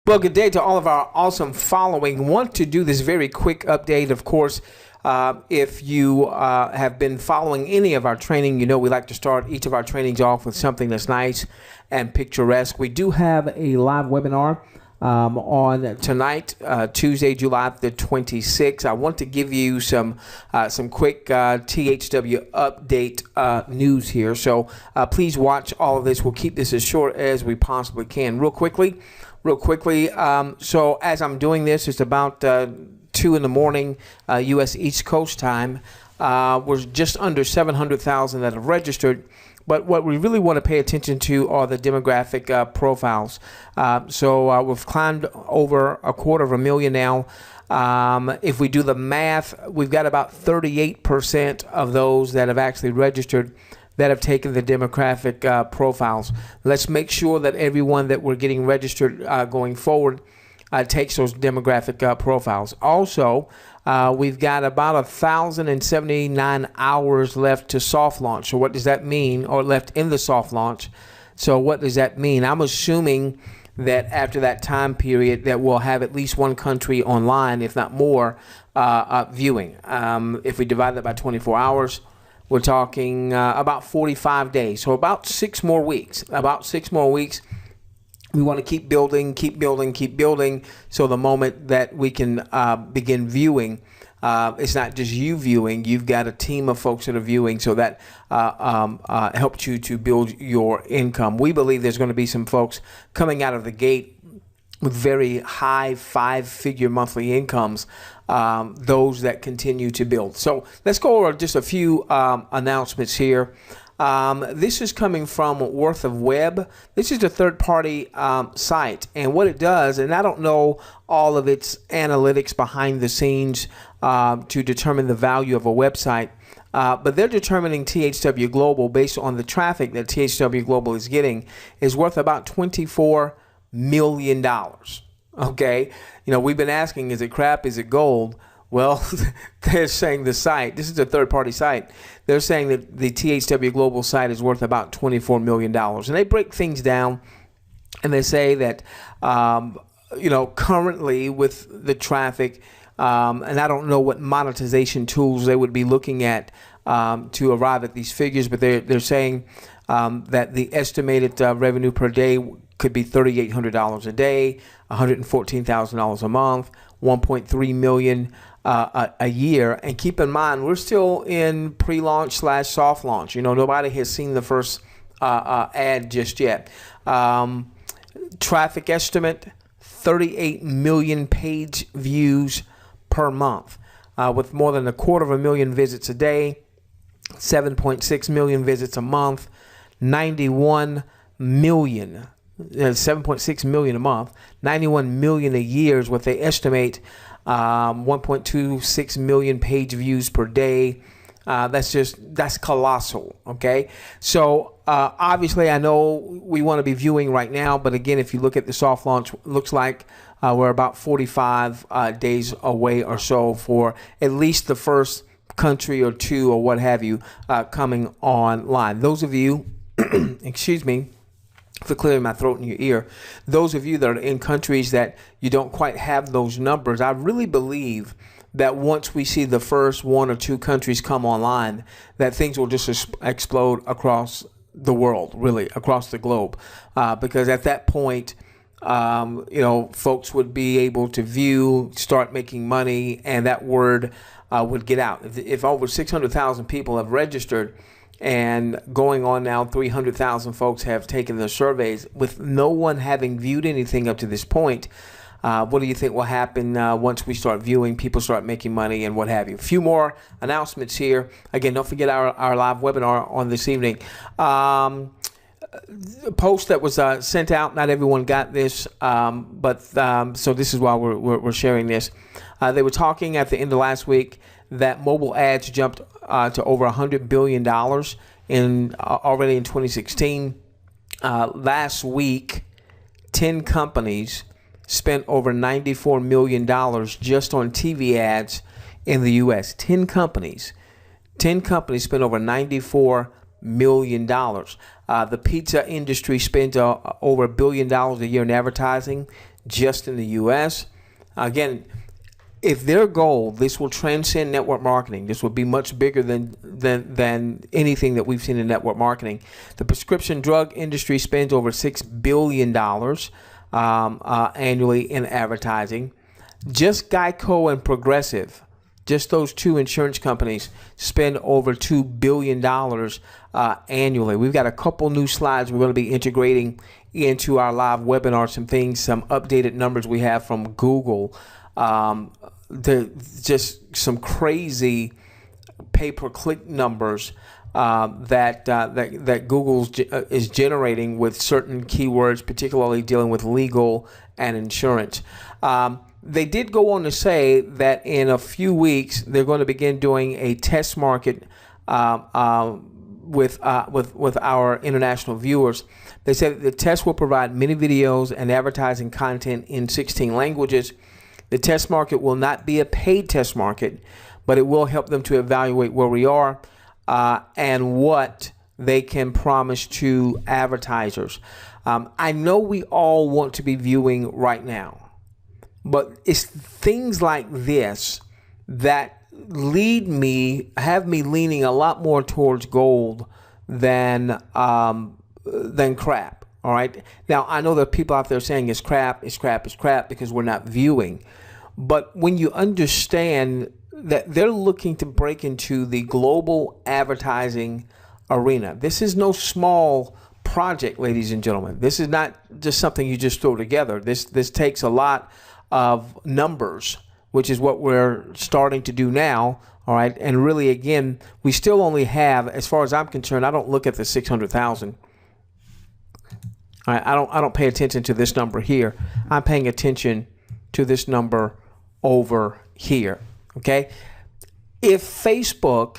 Well, good day to all of our awesome following. Want to do this very quick update. Of course, if you have been following any of our training, you know we like to start each of our trainings off with something that's nice and picturesque. We do have a live webinar on tonight, Tuesday, July the 26th. I want to give you some quick THW update news here. So please watch all of this. We'll keep this as short as we possibly can. Real quickly, so as I'm doing this, it's about 2 in the morning, U.S. East Coast time. We're just under 700,000 that have registered. But what we really want to pay attention to are the demographic profiles. So we've climbed over 250,000 now. If we do the math, we've got about 38% of those that have actually registered that have taken the demographic profiles. Let's make sure that everyone that we're getting registered going forward takes those demographic profiles. Also, we've got about 1,079 hours left to soft launch. So what does that mean? Or left in the soft launch. So what does that mean? I'm assuming that after that time period that we'll have at least one country online, if not more, viewing. If we divide that by 24 hours, we're talking about 45 days. So about 6 more weeks. We want to keep building. So the moment that we can begin viewing, it's not just you viewing, you've got a team of folks that are viewing, so that helps you to build your income. We believe there's going to be some folks coming out of the gate with very high 5-figure monthly incomes, those that continue to build. So let's go over just a few announcements here. This is coming from Worth of Web. This is a third-party site, and what it does, and I don't know all of its analytics behind the scenes to determine the value of a website, but they're determining THW Global based on the traffic that THW Global is getting is worth about $24 million. Okay, you know, we've been asking, is it crap? Is it gold? Well, they're saying the site, this is a third-party site, they're saying that the THW Global site is worth about $24 million. And they break things down, and they say that, you know, currently with the traffic, and I don't know what monetization tools they would be looking at to arrive at these figures, but they're saying that the estimated revenue per day could be $3,800 a day, $114,000 a month, 1.3 million a year. And keep in mind, we're still in pre-launch / soft launch. You know, nobody has seen the first ad just yet. Traffic estimate, 38 million page views per month, with more than 250,000 visits a day, 7.6 million visits a month, 91 million. 7.6 million a month, 91 million a year is what they estimate. 1.26 million page views per day. That's colossal. Okay, so obviously I know we want to be viewing right now, but again, if you look at the soft launch, looks like we're about 45 days away or so for at least the first country or two or what have you coming online. Those of you, excuse me for clearing my throat in your ear, those of you that are in countries that you don't quite have those numbers, I really believe that once we see the first 1 or 2 countries come online, that things will just explode across the world, really across the globe, because at that point, you know, folks would be able to view, start making money, and that word would get out. If over 600,000 people have registered, and going on now, 300,000 folks have taken the surveys with no one having viewed anything up to this point. What do you think will happen once we start viewing, people start making money and what have you? A few more announcements here. Again, don't forget our live webinar on this evening. The post that was sent out, not everyone got this, but so this is why we're sharing this. They were talking at the end of last week that mobile ads jumped to over $100 billion already in 2016. Last week, 10 companies spent over $94 million just on TV ads in the U.S. 10 companies spent over $94 million. The pizza industry spends over $1 billion a year in advertising. just in the U.S. Again, if their goal, this will transcend network marketing. This will be much bigger than anything that we've seen in network marketing. The prescription drug industry spends over $6 billion annually in advertising. Just Geico and Progressive, just those two insurance companies, spend over $2 billion annually. We've got a couple new slides we're going to be integrating into our live webinar, some things, some updated numbers we have from Google. Just some crazy pay-per-click numbers that Google is generating with certain keywords, particularly dealing with legal and insurance. They did go on to say that in a few weeks they're going to begin doing a test market with our international viewers. They said the test will provide many videos and advertising content in 16 languages. The test market will not be a paid test market, but it will help them to evaluate where we are and what they can promise to advertisers. I know we all want to be viewing right now, but it's things like this that have me leaning a lot more towards gold than crap. All right. Now, I know there are people out there saying it's crap because we're not viewing. But when you understand that they're looking to break into the global advertising arena, this is no small project, ladies and gentlemen. This is not just something you just throw together. This takes a lot of numbers, which is what we're starting to do now. All right. And really, again, we still only have, as far as I'm concerned, I don't look at the 600,000. I don't pay attention to this number here. I'm paying attention to this number over here. Okay. If Facebook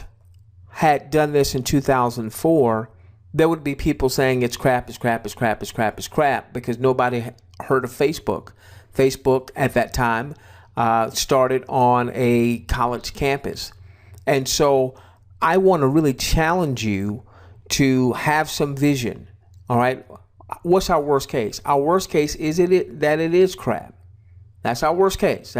had done this in 2004, there would be people saying it's crap, because nobody heard of Facebook. Facebook at that time started on a college campus. And so I want to really challenge you to have some vision. All right. What's our worst case? Our worst case is that it is crap. That's our worst case.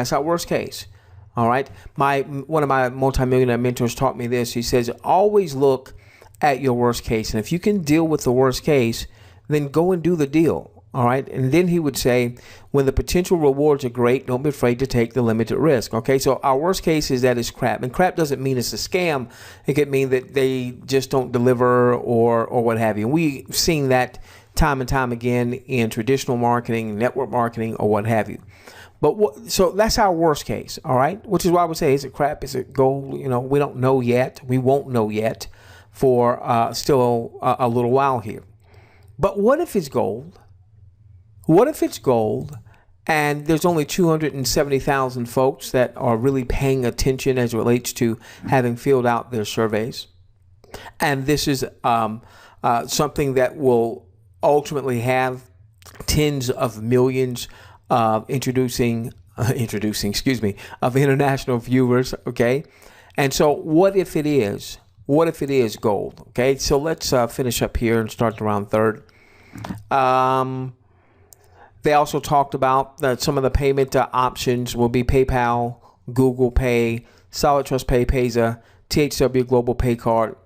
All right. One of my multimillionaire mentors taught me this. He says, always look at your worst case. And if you can deal with the worst case, then go and do the deal. All right. And then he would say, when the potential rewards are great, don't be afraid to take the limited risk. Okay. So our worst case is that it's crap. And crap doesn't mean it's a scam. It could mean that they just don't deliver or what have you. And we've seen that time and time again in traditional marketing, network marketing, or what have you. But so that's our worst case, all right? Which is why I would say, is it crap? Is it gold? You know, we don't know yet. We won't know yet for still a little while here. But what if it's gold? What if it's gold and there's only 270,000 folks that are really paying attention as it relates to having filled out their surveys? And this is something that will ultimately have tens of millions of international viewers. Okay. And so what if it is gold? Okay. So let's finish up here and start around third. They also talked about that some of the payment options will be PayPal, Google Pay, Solid Trust Pay, Payza, THW Global Pay Card,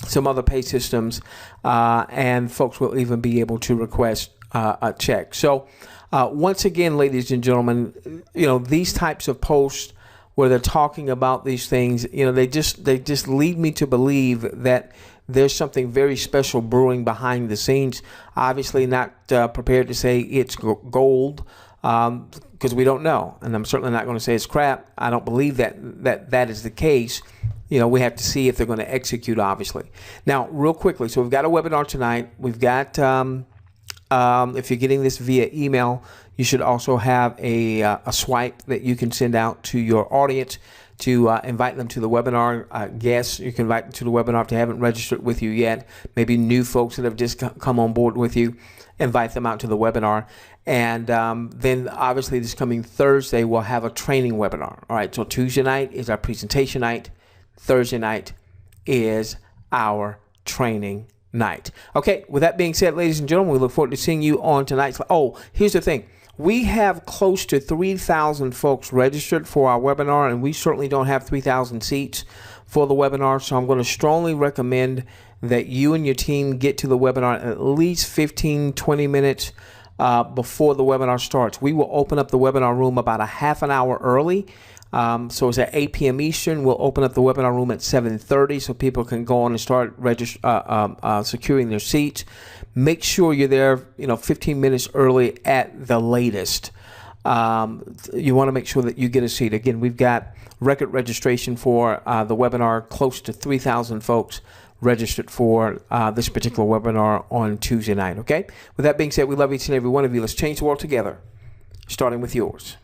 some other pay systems, and folks will even be able to request a check. So once again, ladies and gentlemen, you know, these types of posts where they're talking about these things, you know, they just lead me to believe that there's something very special brewing behind the scenes. Obviously not prepared to say it's gold because we don't know. And I'm certainly not going to say it's crap. I don't believe that is the case. You know, we have to see if they're going to execute, obviously. Now, real quickly, so we've got a webinar tonight. We've got, if you're getting this via email, you should also have a swipe that you can send out to your audience to invite them to the webinar. Guests, you can invite them to the webinar if they haven't registered with you yet. Maybe new folks that have just come on board with you, invite them out to the webinar. And then obviously this coming Thursday, we'll have a training webinar. All right, so Tuesday night is our presentation night. Thursday night is our training night. Okay, with that being said, ladies and gentlemen, we look forward to seeing you on tonight's. Oh, here's the thing. We have close to 3,000 folks registered for our webinar, and we certainly don't have 3,000 seats for the webinar. So I'm going to strongly recommend that you and your team get to the webinar at least 15, 20 minutes before the webinar starts. We will open up the webinar room about a half an hour early. So it's at 8 p.m. Eastern. We'll open up the webinar room at 7:30 so people can go on and start securing their seats. Make sure you're there, 15 minutes early at the latest. You want to make sure that you get a seat. Again, we've got record registration for the webinar, close to 3,000 folks registered for this particular webinar on Tuesday night, okay? With that being said, we love each and every one of you. Let's change the world together, starting with yours.